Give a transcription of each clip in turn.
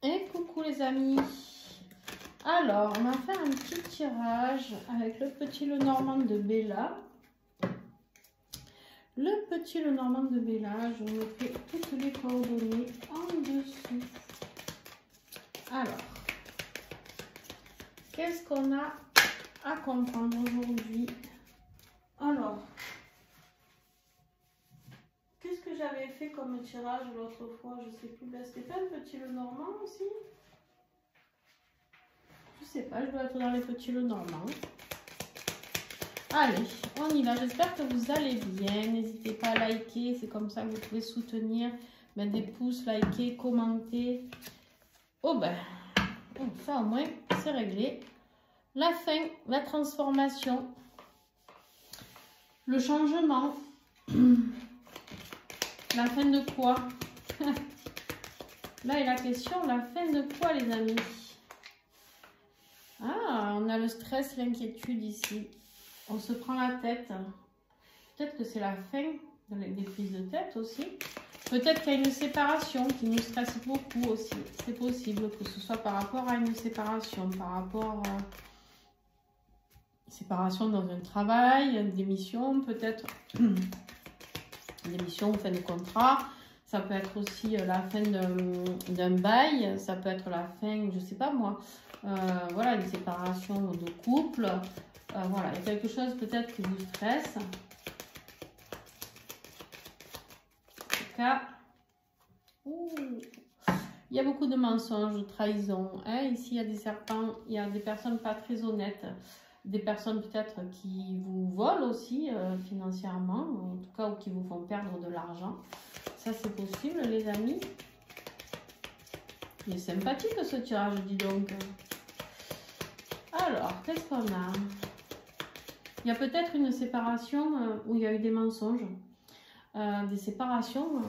Et coucou les amis. Alors, on va faire un petit tirage avec le petit Lenormand de Bella. Le petit Lenormand de Bella, je vous fais toutes les coordonnées en dessous. Alors, qu'est-ce qu'on a à comprendre aujourd'hui? Alors, qu'est-ce que j'avais fait comme tirage l'autre fois? Je sais plus. C'était pas un petit Lenormand aussi? Je sais pas, je dois être dans les petits Lenormand. Allez, on y va. J'espère que vous allez bien. N'hésitez pas à liker. C'est comme ça que vous pouvez soutenir. Mettre des pouces, liker, commenter. Oh ben, ça au moins, c'est réglé. La fin, la transformation, le changement. La fin de quoi? Là est la question, la fin de quoi les amis? Ah, on a le stress, l'inquiétude ici. On se prend la tête. Peut-être que c'est la fin des prises de tête aussi. Peut-être qu'il y a une séparation qui nous stresse beaucoup aussi. C'est possible que ce soit par rapport à une séparation, par rapport à séparation dans un travail, une démission, peut-être démission, fin de contrat. Ça peut être aussi la fin d'un bail. Ça peut être la fin, je sais pas moi, voilà, une séparation de couple. Voilà, il y a quelque chose peut-être qui vous stresse. En tout cas, il y a beaucoup de mensonges, de trahison. Hein. Ici, il y a des serpents, il y a des personnes pas très honnêtes. Des personnes peut-être qui vous volent aussi financièrement, en tout cas, ou qui vous font perdre de l'argent. Ça, c'est possible, les amis. Il est sympathique ce tirage, dis donc. Alors, qu'est-ce qu'on a? Il y a peut-être une séparation où il y a eu des mensonges. Des séparations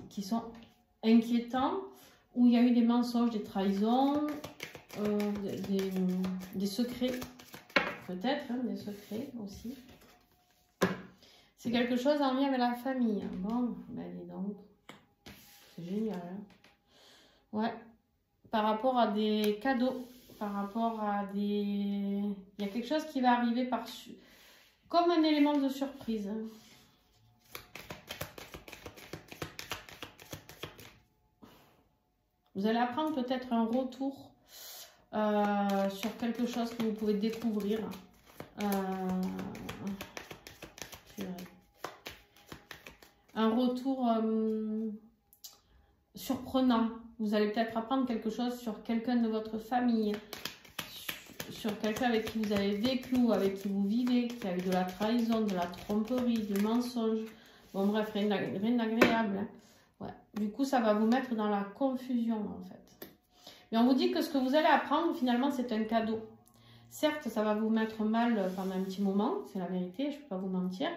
qui sont inquiétantes, où il y a eu des mensonges, des trahisons, des secrets. Peut-être, hein, des secrets aussi. C'est quelque chose en lien avec la famille. Bon, ben dis donc. C'est génial. Hein. Ouais. Par rapport à des cadeaux. Par rapport à des... Il y a quelque chose qui va arriver comme un élément de surprise. Vous allez apprendre peut-être un retour sur quelque chose que vous pouvez découvrir. Un retour surprenant. Vous allez peut-être apprendre quelque chose sur quelqu'un de votre famille, sur quelqu'un avec qui vous avez vécu, ou avec qui vous vivez, qui a eu de la trahison, de la tromperie, du mensonge. Bon bref, rien d'agréable. Hein. Ouais. Du coup, ça va vous mettre dans la confusion en fait. Mais on vous dit que ce que vous allez apprendre, finalement, c'est un cadeau. Certes, ça va vous mettre mal pendant un petit moment, c'est la vérité, je ne peux pas vous mentir.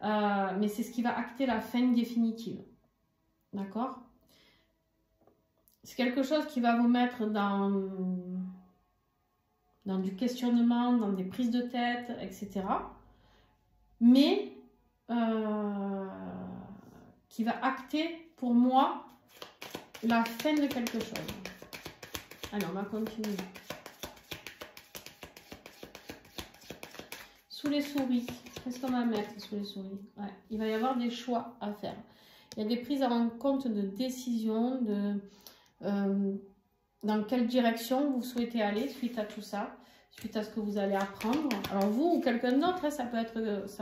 Mais c'est ce qui va acter la fin définitive. D'accord? C'est quelque chose qui va vous mettre dans du questionnement, dans des prises de tête, etc. Mais qui va acter, pour moi, la fin de quelque chose. Allez, on va continuer. Sous les souris. Qu'est-ce qu'on va mettre sous les souris? Ouais, il va y avoir des choix à faire. Il y a des prises en compte de décision, dans quelle direction vous souhaitez aller suite à tout ça, suite à ce que vous allez apprendre. Alors vous ou quelqu'un d'autre, hein, ça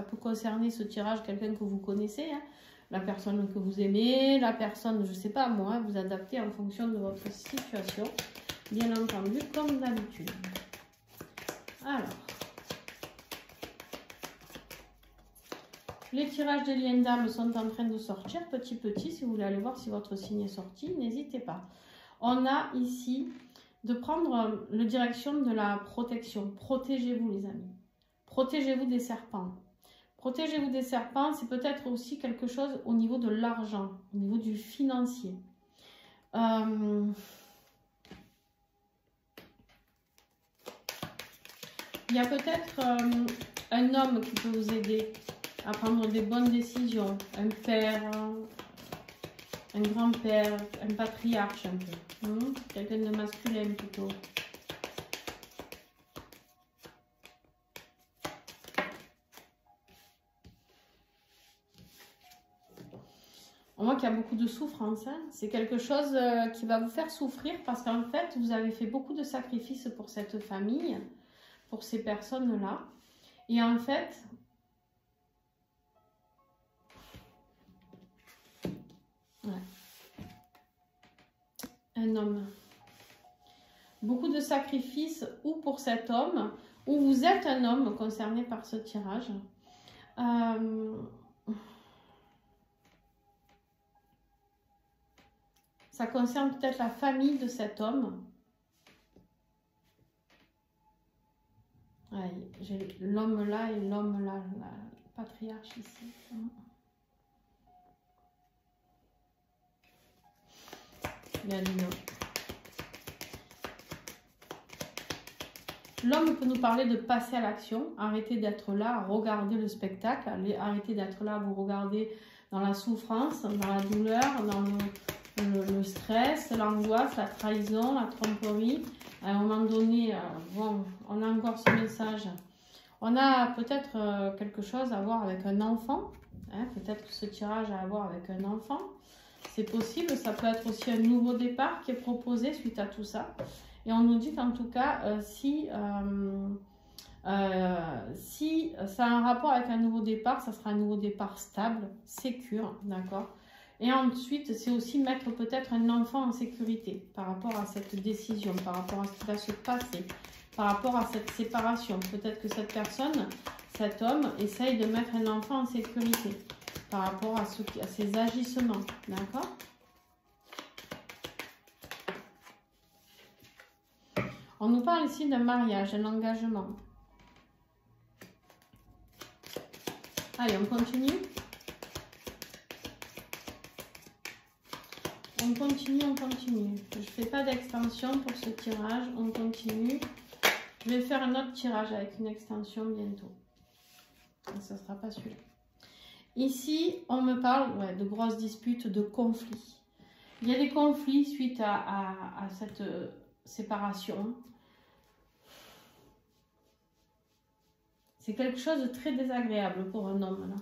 peut concerner ce tirage quelqu'un que vous connaissez, hein, la personne que vous aimez, la personne, je ne sais pas moi, vous adaptez en fonction de votre situation, bien entendu, comme d'habitude. Alors, les tirages des liens d'âme sont en train de sortir petit. Si vous voulez aller voir si votre signe est sorti, n'hésitez pas. On a ici de prendre la direction de la protection. Protégez-vous les amis. Protégez-vous des serpents. Protégez-vous des serpents, c'est peut-être aussi quelque chose au niveau de l'argent, au niveau du financier. Il y a peut-être un homme qui peut vous aider à prendre des bonnes décisions, un père, un grand-père, un patriarche un peu. Quelqu'un de masculin plutôt. On voit qu'il y a beaucoup de souffrance. Hein. C'est quelque chose qui va vous faire souffrir parce qu'en fait, vous avez fait beaucoup de sacrifices pour cette famille, pour ces personnes-là. Et en fait, ouais. Un homme. Beaucoup de sacrifices ou pour cet homme, ou vous êtes un homme concerné par ce tirage. Ça concerne peut-être la famille de cet homme. Ouais, j'ai l'homme là et l'homme là, la patriarche ici. Il y a l'homme peut nous parler de passer à l'action, arrêter d'être là, à regarder le spectacle, arrêter d'être là, vous regardez dans la souffrance, dans la douleur, dans le stress, l'angoisse, la trahison, la tromperie. À un moment donné, bon, on a encore ce message. On a peut-être quelque chose à voir avec un enfant. Hein, peut-être que ce tirage a à voir avec un enfant. C'est possible. Ça peut être aussi un nouveau départ qui est proposé suite à tout ça. Et on nous dit qu'en tout cas, si ça a un rapport avec un nouveau départ, ça sera un nouveau départ stable, sécure, d'accord. Et ensuite, c'est aussi mettre peut-être un enfant en sécurité par rapport à cette décision, par rapport à ce qui va se passer, par rapport à cette séparation. Peut-être que cette personne, cet homme, essaye de mettre un enfant en sécurité par rapport à ses agissements, d'accord. On nous parle ici d'un mariage, d'un engagement. Allez, on continue. On continue, on continue. Je ne fais pas d'extension pour ce tirage. On continue. Je vais faire un autre tirage avec une extension bientôt. Ça ne sera pas celui-là. Ici, on me parle de grosses disputes, de conflits. Il y a des conflits suite à cette séparation. C'est quelque chose de très désagréable pour un homme, là.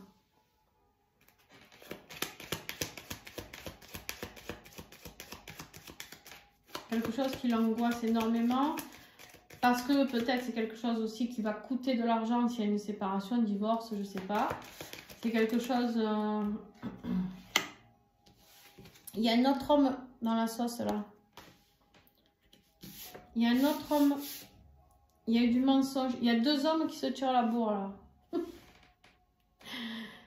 Quelque chose qui l'angoisse énormément. Parce que peut-être c'est quelque chose aussi qui va coûter de l'argent s'il y a une séparation, un divorce, je ne sais pas. C'est quelque chose... Il y a un autre homme dans la sauce, là. Il y a un autre homme... Il y a eu du mensonge. Il y a deux hommes qui se tirent la bourre, là.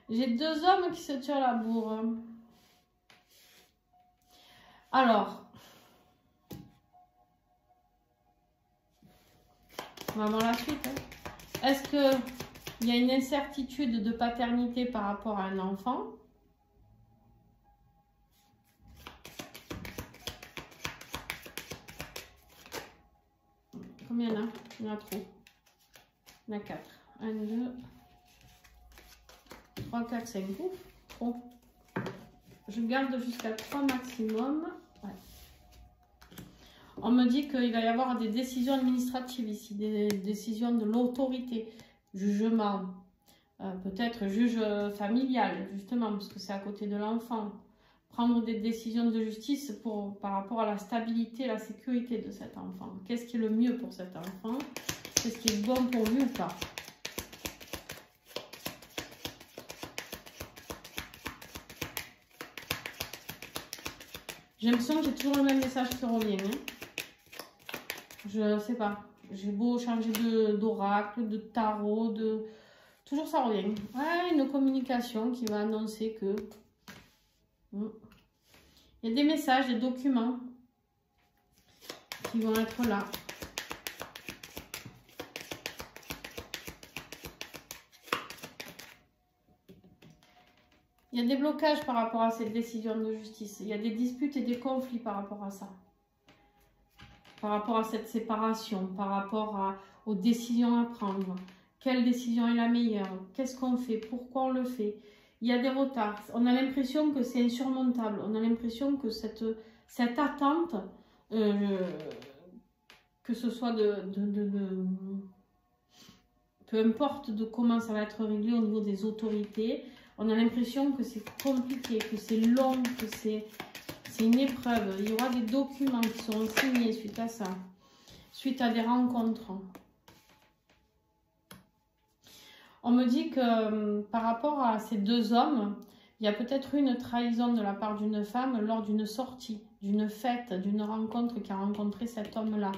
J'ai deux hommes qui se tirent la bourre. Alors... On va voir la suite. Hein. Est-ce qu'il y a une incertitude de paternité par rapport à un enfant? Combien il y en a? Il y en a trop. Il y en a 4. 1, 2, 3, 4, 5. Ouf, trop. Je garde jusqu'à 3 maximum. Ouais. On me dit qu'il va y avoir des décisions administratives ici, des décisions de l'autorité, jugement, peut-être juge familial, justement, parce que c'est à côté de l'enfant. Prendre des décisions de justice par rapport à la stabilité, la sécurité de cet enfant. Qu'est-ce qui est le mieux pour cet enfant? Qu'est-ce qui est bon pour lui ou pas? J'ai l'impression que j'ai toujours le même message qui revient. Hein. Je sais pas. J'ai beau changer d'oracle, de tarot, toujours ça revient. Ouais, une communication qui va annoncer que... Il y a des messages, des documents qui vont être là. Il y a des blocages par rapport à cette décision de justice. Il y a des disputes et des conflits par rapport à ça. Par rapport à cette séparation, par rapport aux décisions à prendre. Quelle décision est la meilleure? Qu'est-ce qu'on fait? Pourquoi on le fait? il y a des retards. On a l'impression que c'est insurmontable. On a l'impression que cette attente, que ce soit peu importe de comment ça va être réglé au niveau des autorités, on a l'impression que c'est compliqué, que c'est long, que c'est une épreuve. Il y aura des documents qui seront signés suite à ça, suite à des rencontres. On me dit que par rapport à ces deux hommes, il y a peut-être une trahison de la part d'une femme lors d'une sortie, d'une fête, d'une rencontre qui a rencontré cet homme-là.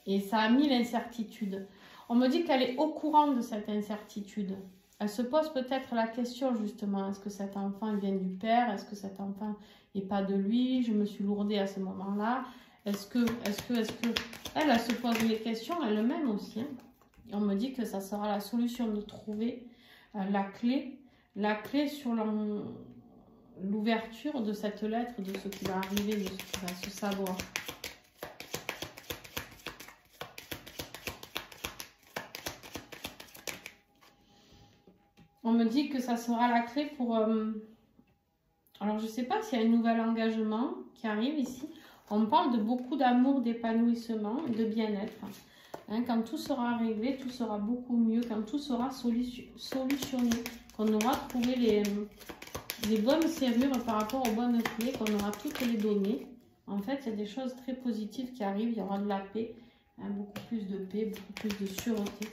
Et ça a mis l'incertitude. On me dit qu'elle est au courant de cette incertitude. Elle se pose peut-être la question justement, est-ce que cet enfant vient du père? Est-ce que cet enfant n'est pas de lui? Je me suis lourdée à ce moment-là. Est-ce que... Elle se pose les questions elle-même aussi. Hein. Et on me dit que ça sera la solution de trouver la clé sur l'ouverture de cette lettre, de ce qui va arriver, de ce qui va se savoir. On me dit que ça sera la clé pour... Alors, je ne sais pas s'il y a un nouvel engagement qui arrive ici. On parle de beaucoup d'amour, d'épanouissement, de bien-être. Hein, quand tout sera réglé, tout sera beaucoup mieux. Quand tout sera solutionné, qu'on aura trouvé les bonnes serrures par rapport aux bonnes clés, qu'on aura toutes les données. En fait, il y a des choses très positives qui arrivent. Il y aura de la paix, hein, beaucoup plus de paix, beaucoup plus de sûreté.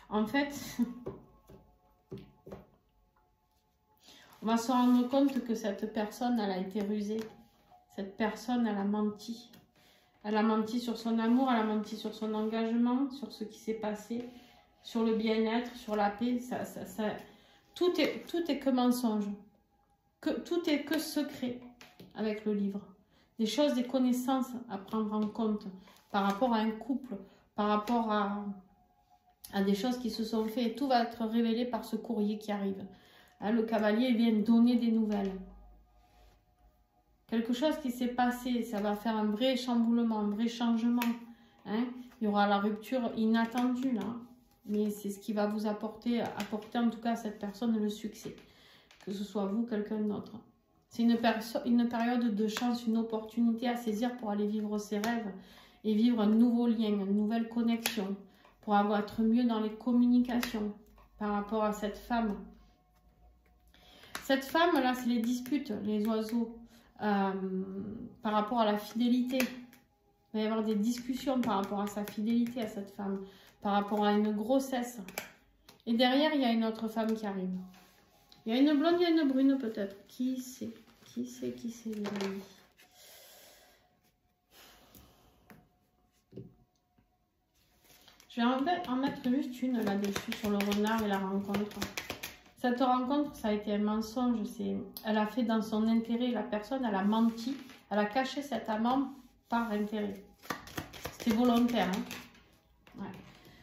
En fait, on va se rendre compte que cette personne, elle a été rusée. Cette personne, elle a menti. Elle a menti sur son amour, elle a menti sur son engagement, sur ce qui s'est passé, sur le bien-être, sur la paix. Tout est que mensonge. Tout est que secret avec le livre. Des choses, des connaissances à prendre en compte par rapport à un couple, par rapport à des choses qui se sont faites. Et tout va être révélé par ce courrier qui arrive. Hein, le cavalier vient donner des nouvelles. Quelque chose qui s'est passé, ça va faire un vrai chamboulement, un vrai changement. Hein. Il y aura la rupture inattendue là. Mais c'est ce qui va vous apporter en tout cas à cette personne le succès. Que ce soit vous, quelqu'un d'autre. C'est une période de chance, une opportunité à saisir pour aller vivre ses rêves et vivre un nouveau lien, une nouvelle connexion. Pour être mieux dans les communications par rapport à cette femme. Cette femme, là, c'est les disputes, les oiseaux, par rapport à la fidélité. Il va y avoir des discussions par rapport à sa fidélité à cette femme, par rapport à une grossesse. Et derrière, il y a une autre femme qui arrive. Il y a une blonde, il y a une brune peut-être. Qui c'est? Qui c'est les amis? Je vais en mettre juste une là-dessus sur le renard et la rencontre. Cette rencontre, ça a été un mensonge. Elle a fait dans son intérêt. La personne, elle a menti. Elle a caché cet amant par intérêt. C'était volontaire. Hein. Ouais.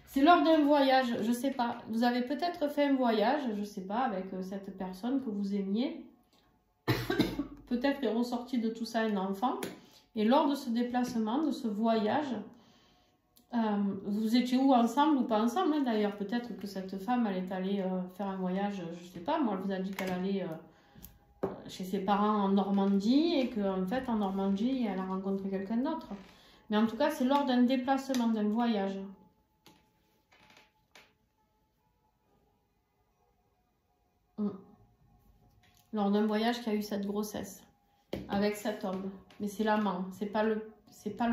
C'est lors d'un voyage, je ne sais pas. Vous avez peut-être fait un voyage, je ne sais pas, avec cette personne que vous aimiez. Peut-être est ressorti de tout ça un enfant. Et lors de ce déplacement, de ce voyage... vous étiez où ensemble ou pas ensemble hein, d'ailleurs, peut-être que cette femme elle est allée faire un voyage, je sais pas, moi elle vous a dit qu'elle allait chez ses parents en Normandie et qu'en fait en Normandie elle a rencontré quelqu'un d'autre. Mais en tout cas c'est lors d'un déplacement, d'un voyage. Lors d'un voyage qui a eu cette grossesse avec cet homme. Mais c'est l'amant, c'est pas le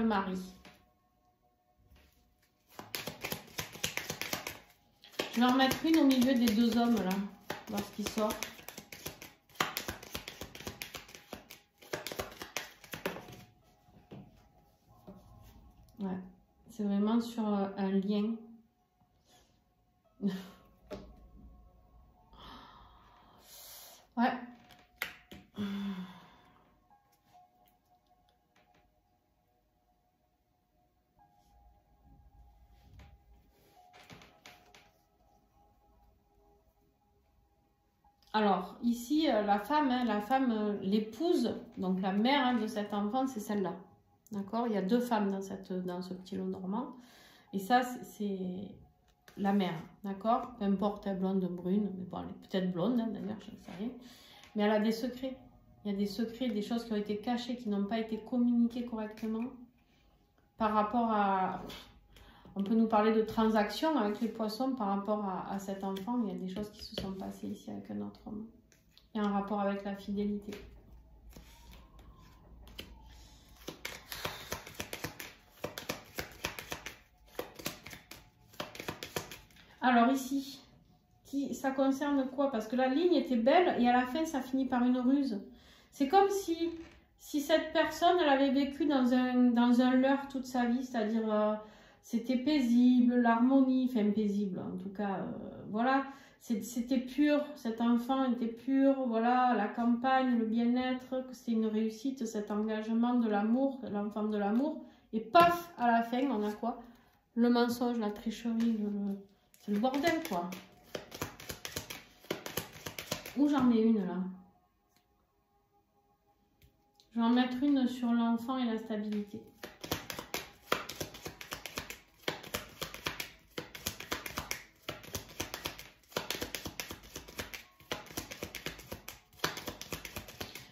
mari. Je vais en mettre une au milieu des deux hommes là, voir ce qui sort. Ouais, c'est vraiment sur un lien. Ouais. Alors, ici, la femme, l'épouse, donc la mère hein, de cet enfant, c'est celle-là. D'accord? Il y a deux femmes dans ce petit lot normand. Et ça, c'est la mère. D'accord? Peu importe, elle est blonde ou brune. Mais bon, elle est peut-être blonde, hein, d'ailleurs, je ne sais rien. Mais elle a des secrets. Il y a des secrets, des choses qui ont été cachées, qui n'ont pas été communiquées correctement. Par rapport à... On peut nous parler de transactions avec les poissons par rapport à cet enfant. Il y a des choses qui se sont passées ici avec un autre homme. Il y a un rapport avec la fidélité. Alors ici, ça concerne quoi? Parce que la ligne était belle et à la fin, ça finit par une ruse. C'est comme si cette personne, elle avait vécu dans un leurre toute sa vie, c'est-à-dire... c'était paisible, l'harmonie, enfin paisible en tout cas, voilà, c'était pur, cet enfant était pur, voilà, la campagne, le bien-être, que c'était une réussite, cet engagement de l'amour, l'enfant de l'amour, et paf, à la fin, on a quoi? Le mensonge, la tricherie, c'est le bordel quoi. Où j'en ai une là? Je vais en mettre une sur l'enfant et la stabilité.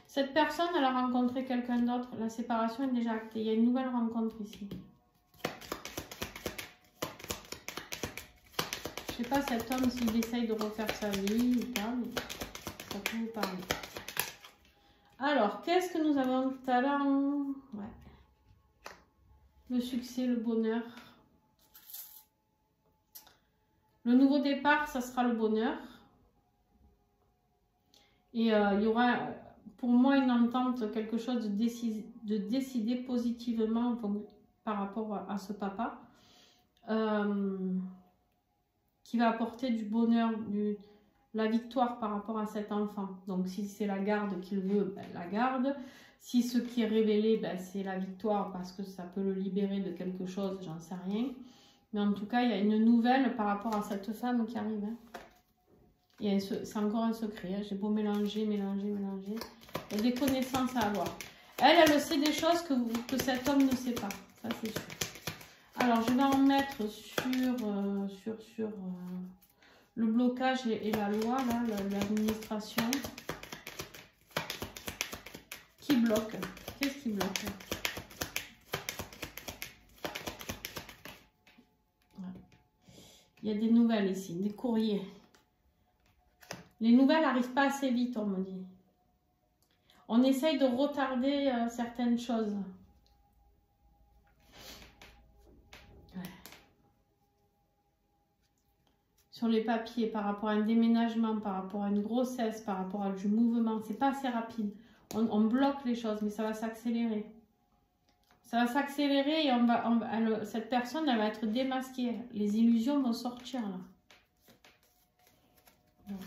Cette personne, elle a rencontré quelqu'un d'autre. La séparation est déjà actée. Il y a une nouvelle rencontre ici. Je ne sais pas cet homme s'il essaye de refaire sa vie ou pas, mais ça peut vous parler. Alors, qu'est-ce que nous avons tout à l'heure? Ouais. Le succès, le bonheur. Le nouveau départ, ça sera le bonheur. Et il y aura... pour moi, une entente, quelque chose de décider positivement par rapport à ce papa, qui va apporter du bonheur, la victoire par rapport à cet enfant. Donc, si c'est la garde qu'il veut, ben, la garde. Si ce qui est révélé, ben, c'est la victoire parce que ça peut le libérer de quelque chose, j'en sais rien. Mais en tout cas, il y a une nouvelle par rapport à cette femme qui arrive. Hein. C'est encore un secret. Hein. J'ai beau mélanger. Il y a des connaissances à avoir. Elle sait des choses que cet homme ne sait pas. Ça, c'est sûr. Alors, je vais en mettre sur le blocage et la loi, là, l'administration. Qui bloque? Qu'est-ce qui bloque? Il y a des nouvelles ici, des courriers. Les nouvelles n'arrivent pas assez vite, on me dit. On essaye de retarder certaines choses. Ouais. Sur les papiers, par rapport à un déménagement, par rapport à une grossesse, par rapport à du mouvement, c'est pas assez rapide. On bloque les choses, mais ça va s'accélérer. Ça va s'accélérer et cette personne, elle va être démasquée. Les illusions vont sortir là. Donc.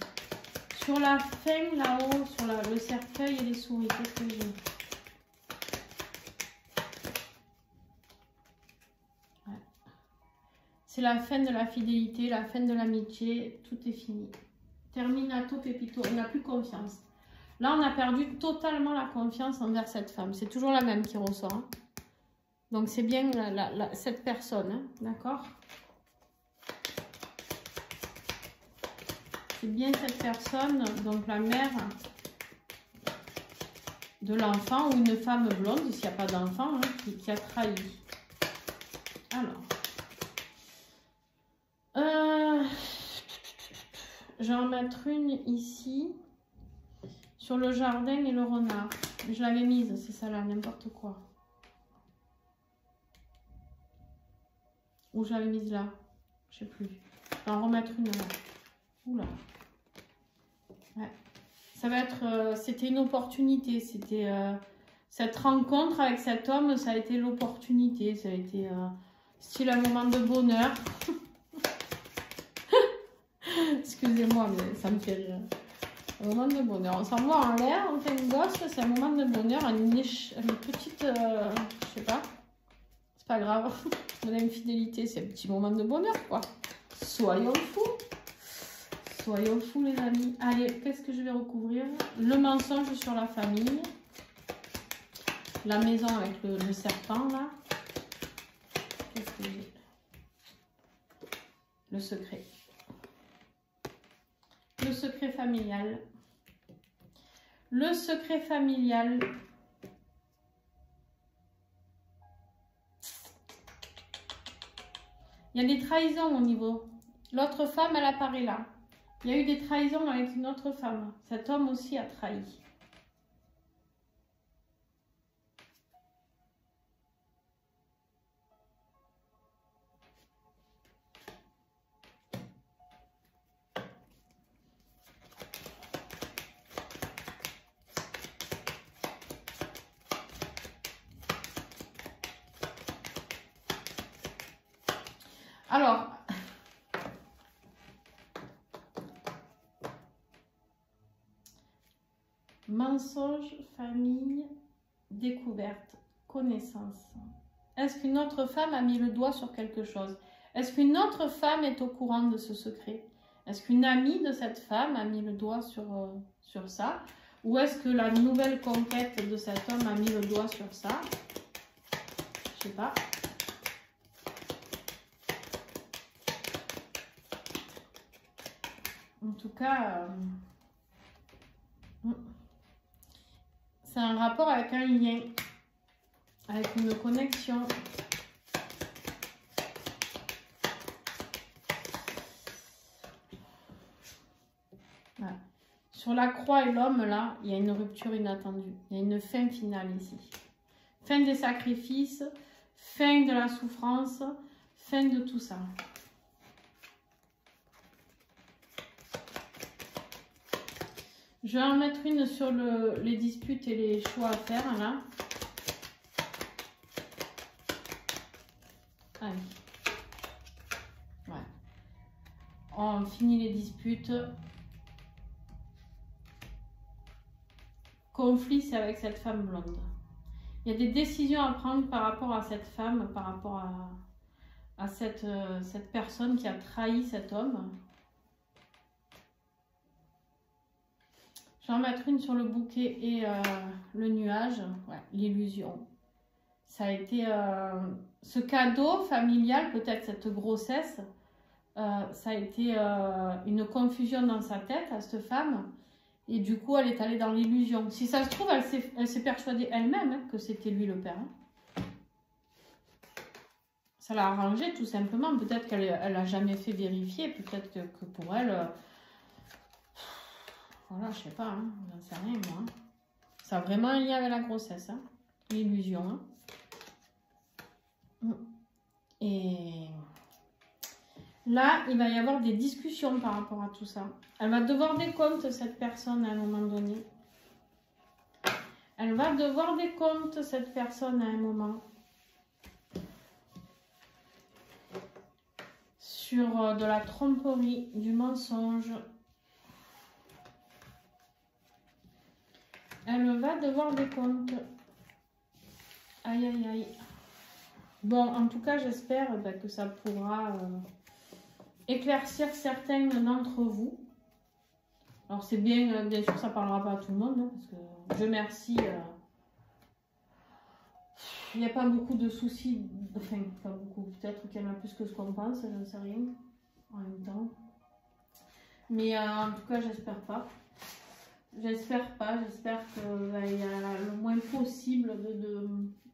Sur la fin, là-haut, sur le cercueil et les souris, qu'est-ce que j'ai? Ouais. C'est la fin de la fidélité, la fin de l'amitié, tout est fini. Terminato pepito, on n'a plus confiance. Là, on a perdu totalement la confiance envers cette femme. C'est toujours la même qui ressort. Hein. Donc, c'est bien cette personne, hein, d'accord? C'est bien cette personne, donc la mère de l'enfant ou une femme blonde, s'il n'y a pas d'enfant, hein, qui a trahi. Alors, je vais en mettre une ici, sur le jardin et le renard. Je l'avais mise, c'est ça là, n'importe quoi. Ou je l'avais mise là, je sais plus. Je vais en remettre une là. Oula. Ouais. Ça va être... c'était une opportunité. C'était... cette rencontre avec cet homme, ça a été l'opportunité. Ça a été... style un moment de bonheur. Excusez-moi, mais ça me fait rire. Un moment de bonheur. On s'envoie en l'air, on fait une gosse, c'est un moment de bonheur. Une petite... je sais pas. C'est pas grave. L'infidélité, c'est un petit moment de bonheur, quoi. Soyons fous. soyons fous les amis. Allez, qu'est-ce que je vais recouvrir? Le mensonge sur la famille. La maison avec le serpent là. Qu'est-ce que j'ai? Le secret. Le secret familial. Le secret familial. Il y a des trahisons au niveau. L'autre femme, elle apparaît là. Il y a eu des trahisons avec une autre femme. Cet homme aussi a trahi. Alors, mensonge, famille, découverte, connaissance. Est-ce qu'une autre femme a mis le doigt sur quelque chose? Est-ce qu'une autre femme est au courant de ce secret? Est-ce qu'une amie de cette femme a mis le doigt sur ça? Ou est-ce que la nouvelle conquête de cet homme a mis le doigt sur ça? Je sais pas. En tout cas, c'est un rapport avec un lien, avec une connexion. Voilà. Sur la croix et l'homme, là, il y a une rupture inattendue. Il y a une fin finale ici. Fin des sacrifices, fin de la souffrance, fin de tout ça. Je vais en mettre une sur les disputes et les choix à faire, là. Allez. Ouais. On finit les disputes. Conflit, c'est avec cette femme blonde. Il y a des décisions à prendre par rapport à cette femme, par rapport à cette personne qui a trahi cet homme. Je vais en mettre une sur le bouquet et le nuage. Ouais, l'illusion. Ça a été ce cadeau familial, peut-être cette grossesse, ça a été une confusion dans sa tête à cette femme. Et du coup, elle est allée dans l'illusion. Si ça se trouve, elle s'est persuadée elle-même que c'était lui le père. Ça l'a arrangé tout simplement. Peut-être qu'elle n'a jamais fait vérifier. Peut-être que pour elle... Voilà, je sais pas, hein, j'en sais rien moi. Ça a vraiment un lien avec la grossesse, hein, l'illusion. Hein. Et là, il va y avoir des discussions par rapport à tout ça. Elle va devoir des comptes, cette personne, à un moment donné. Elle va devoir des comptes, cette personne, à un moment. Sur de la tromperie, du mensonge. Elle va devoir des comptes. Aïe, aïe, aïe. Bon, en tout cas, j'espère que ça pourra éclaircir certaines d'entre vous. Alors, c'est bien sûr, ça ne parlera pas à tout le monde, hein, parce que, Dieu merci, il n'y a pas beaucoup de soucis. Enfin, pas beaucoup. Peut-être qu'il y en a plus que ce qu'on pense, je ne sais rien, en même temps. Mais en tout cas, j'espère pas. J'espère pas, j'espère qu'il y a le moins possible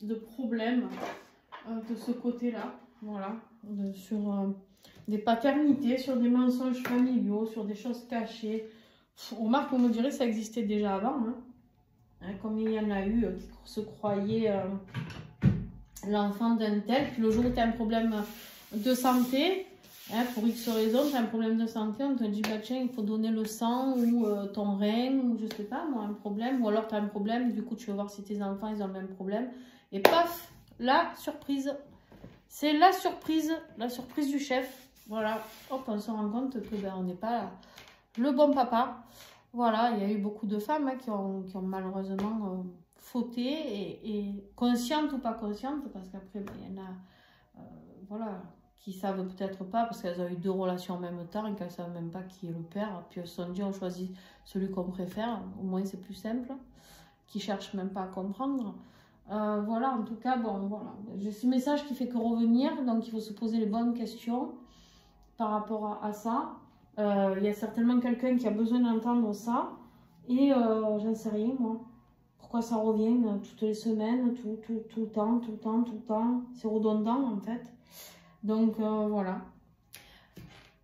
de problèmes de ce côté-là. Voilà, sur des paternités, sur des mensonges familiaux, sur des choses cachées. On remarque, on me dirait que ça existait déjà avant. Hein, comme il y en a eu qui se croyaient l'enfant d'un tel, puis le jour où tu as un problème de santé, hein, pour X raisons, tu as un problème de santé, on te dit bah tiens, il faut donner le sang ou ton rein, ou je sais pas, moi, un problème, ou alors tu as un problème, du coup tu veux voir si tes enfants ils ont le même problème, et paf, la surprise, c'est la surprise du chef, voilà, hop, on se rend compte que ben, on n'est pas le bon papa, voilà, il y a eu beaucoup de femmes hein, qui ont malheureusement fauté, et conscientes ou pas conscientes, parce qu'après, ben, il y en a, voilà, qui savent peut-être pas, parce qu'elles ont eu 2 relations en même temps et qu'elles ne savent même pas qui est le père. Puis elles se sont dit, on choisit celui qu'on préfère, au moins c'est plus simple, qui cherchent même pas à comprendre. Voilà, en tout cas, bon, voilà. J'ai ce message qui fait que revenir, donc il faut se poser les bonnes questions par rapport à ça. Il y a certainement quelqu'un qui a besoin d'entendre ça, et j'en sais rien, moi. Pourquoi ça revient toutes les semaines, tout le temps, tout le temps, tout le temps. C'est redondant, en fait. Donc, voilà.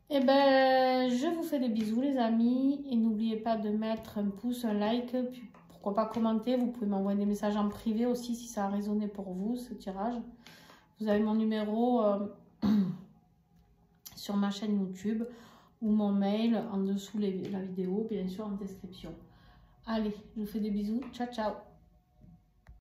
Et ben, je vous fais des bisous, les amis, et n'oubliez pas de mettre un pouce, un like, puis pourquoi pas commenter. Vous pouvez m'envoyer des messages en privé aussi si ça a résonné pour vous, ce tirage. Vous avez mon numéro sur ma chaîne YouTube ou mon mail en dessous la vidéo, bien sûr en description. Allez, je vous fais des bisous. Ciao, ciao.